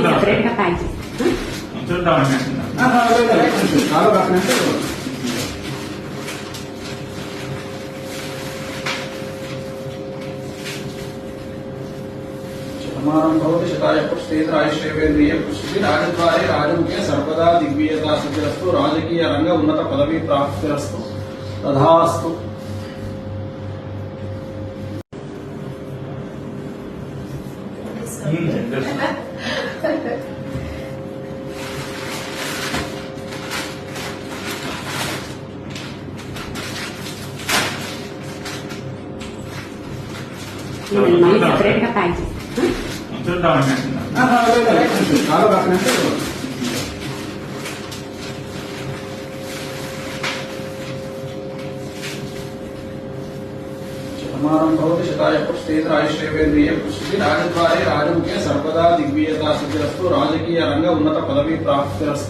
Separate గా pack भवति शताय पुष्टेन्द्र आयुष्येवेन्द्रिय पुष्टि राजद्वारे राजमुखे सर्वदा दिग्विजयता सिद्धिरस्तु राजकीय रंग उन्नत पदवी प्राप्तिरस्तु तथास्तु। సెపరేట్ గా ప్యాక్ भवति शताय पुष्टेन्द्र आयुष्येवेन्द्रिय पुष्टि राजद्वारे राजमुखे सर्वदा दिग्विजयता सिद्धिरस्तु राजकीय रंग उन्नत पदवी प्राप्तिरस्तु।